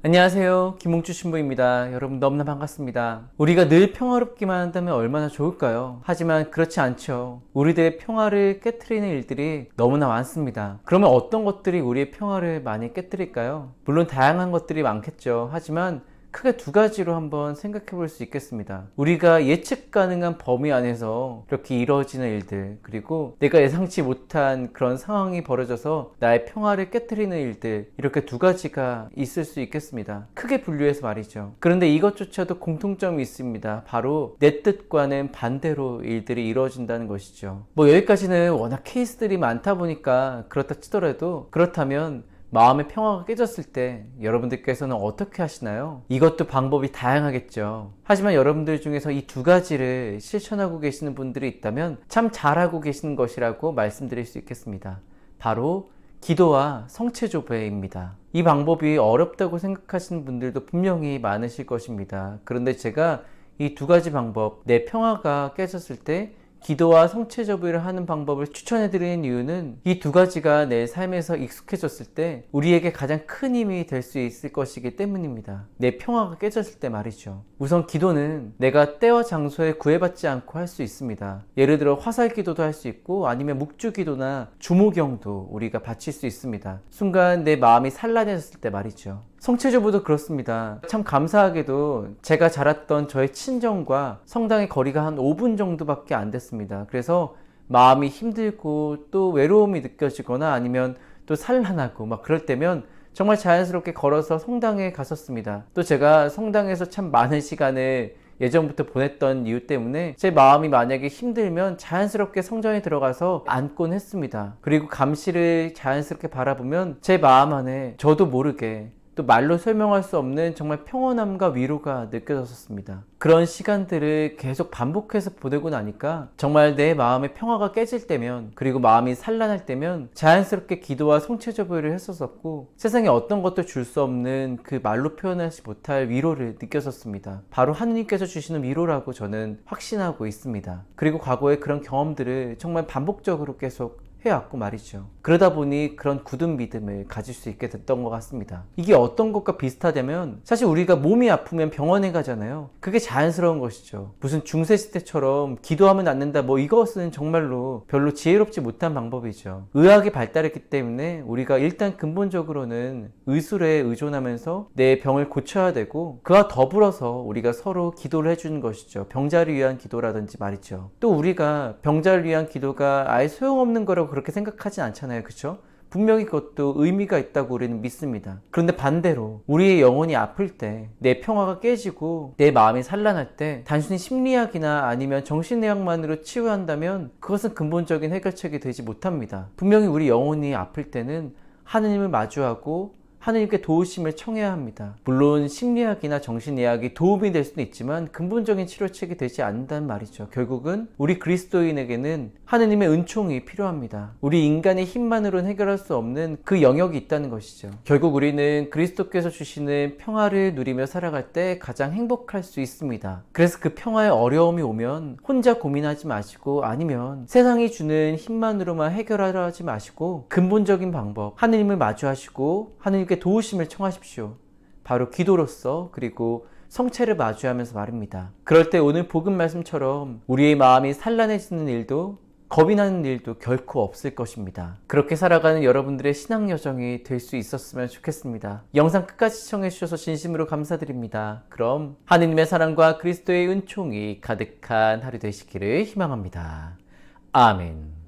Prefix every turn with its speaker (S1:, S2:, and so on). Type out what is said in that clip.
S1: 안녕하세요. 김홍주 신부입니다. 여러분 너무나 반갑습니다. 우리가 늘 평화롭기만 한다면 얼마나 좋을까요? 하지만 그렇지 않죠. 우리들의 평화를 깨트리는 일들이 너무나 많습니다. 그러면 어떤 것들이 우리의 평화를 많이 깨트릴까요? 물론 다양한 것들이 많겠죠. 하지만 크게 두 가지로 한번 생각해 볼 수 있겠습니다. 우리가 예측 가능한 범위 안에서 이렇게 이루어지는 일들, 그리고 내가 예상치 못한 그런 상황이 벌어져서 나의 평화를 깨트리는 일들, 이렇게 두 가지가 있을 수 있겠습니다. 크게 분류해서 말이죠. 그런데 이것조차도 공통점이 있습니다. 바로 내 뜻과는 반대로 일들이 이루어진다는 것이죠. 여기까지는 워낙 케이스들이 많다 보니까 그렇다 치더라도, 그렇다면 마음의 평화가 깨졌을 때 여러분들께서는 어떻게 하시나요? 이것도 방법이 다양하겠죠. 하지만 여러분들 중에서 이 두 가지를 실천하고 계시는 분들이 있다면 참 잘하고 계시는 것이라고 말씀드릴 수 있겠습니다. 바로 기도와 성체조배입니다. 이 방법이 어렵다고 생각하시는 분들도 분명히 많으실 것입니다. 그런데 제가 이 두 가지 방법, 내 평화가 깨졌을 때 기도와 성체조배를 하는 방법을 추천해드리는 이유는 이 두 가지가 내 삶에서 익숙해졌을 때 우리에게 가장 큰 힘이 될 수 있을 것이기 때문입니다. 내 평화가 깨졌을 때 말이죠. 우선 기도는 내가 때와 장소에 구애받지 않고 할 수 있습니다. 예를 들어 화살 기도도 할 수 있고, 아니면 묵주 기도나 주모경도 우리가 바칠 수 있습니다. 순간 내 마음이 산란해졌을 때 말이죠. 성체조배도 그렇습니다. 참 감사하게도 제가 자랐던 저의 친정과 성당의 거리가 한 5분 정도밖에 안 됐습니다. 그래서 마음이 힘들고 또 외로움이 느껴지거나 아니면 또 산란하고 막 그럴 때면 정말 자연스럽게 걸어서 성당에 갔었습니다. 또 제가 성당에서 참 많은 시간을 예전부터 보냈던 이유 때문에 제 마음이 만약에 힘들면 자연스럽게 성전에 들어가서 앉곤 했습니다. 그리고 감시를 자연스럽게 바라보면 제 마음 안에 저도 모르게 또 말로 설명할 수 없는 정말 평온함과 위로가 느껴졌었습니다. 그런 시간들을 계속 반복해서 보내고 나니까 정말 내 마음의 평화가 깨질 때면, 그리고 마음이 산란할 때면 자연스럽게 기도와 성체조배를 했었었고, 세상에 어떤 것도 줄 수 없는 그 말로 표현하지 못할 위로를 느꼈었습니다. 바로 하느님께서 주시는 위로라고 저는 확신하고 있습니다. 그리고 과거에 그런 경험들을 정말 반복적으로 계속 해왔고 말이죠. 그러다 보니 그런 굳은 믿음을 가질 수 있게 됐던 것 같습니다. 이게 어떤 것과 비슷하다면, 사실 우리가 몸이 아프면 병원에 가잖아요. 그게 자연스러운 것이죠. 무슨 중세시대처럼 기도하면 낫는다, 이것은 정말로 별로 지혜롭지 못한 방법이죠. 의학이 발달했기 때문에 우리가 일단 근본적으로는 의술에 의존하면서 내 병을 고쳐야 되고, 그와 더불어서 우리가 서로 기도를 해주는 것이죠. 병자를 위한 기도라든지 말이죠. 또 우리가 병자를 위한 기도가 아예 소용없는 거라고 그렇게 생각하진 않잖아요. 그쵸? 분명히 그것도 의미가 있다고 우리는 믿습니다. 그런데 반대로 우리의 영혼이 아플 때, 내 평화가 깨지고 내 마음이 산란할 때 단순히 심리학이나 아니면 정신의학만으로 치유한다면 그것은 근본적인 해결책이 되지 못합니다. 분명히 우리 영혼이 아플 때는 하느님을 마주하고 하느님께 도우심을 청해야 합니다. 물론 심리학이나 정신의학이 도움이 될 수는 있지만 근본적인 치료책이 되지 않는다는 말이죠. 결국은 우리 그리스도인에게는 하느님의 은총이 필요합니다. 우리 인간의 힘만으로는 해결할 수 없는 그 영역이 있다는 것이죠. 결국 우리는 그리스도께서 주시는 평화를 누리며 살아갈 때 가장 행복할 수 있습니다. 그래서 그 평화에 어려움이 오면 혼자 고민하지 마시고, 아니면 세상이 주는 힘만으로만 해결하려 하지 마시고, 근본적인 방법, 하느님을 마주하시고 하느님께 도우심을 청하십시오. 바로 기도로서, 그리고 성체를 마주하면서 말입니다. 그럴 때 오늘 복음 말씀처럼 우리의 마음이 산란해지는 일도, 겁이 나는 일도 결코 없을 것입니다. 그렇게 살아가는 여러분들의 신앙 여정이 될 수 있었으면 좋겠습니다. 영상 끝까지 시청해 주셔서 진심으로 감사드립니다. 그럼 하느님의 사랑과 그리스도의 은총이 가득한 하루 되시기를 희망합니다. 아멘.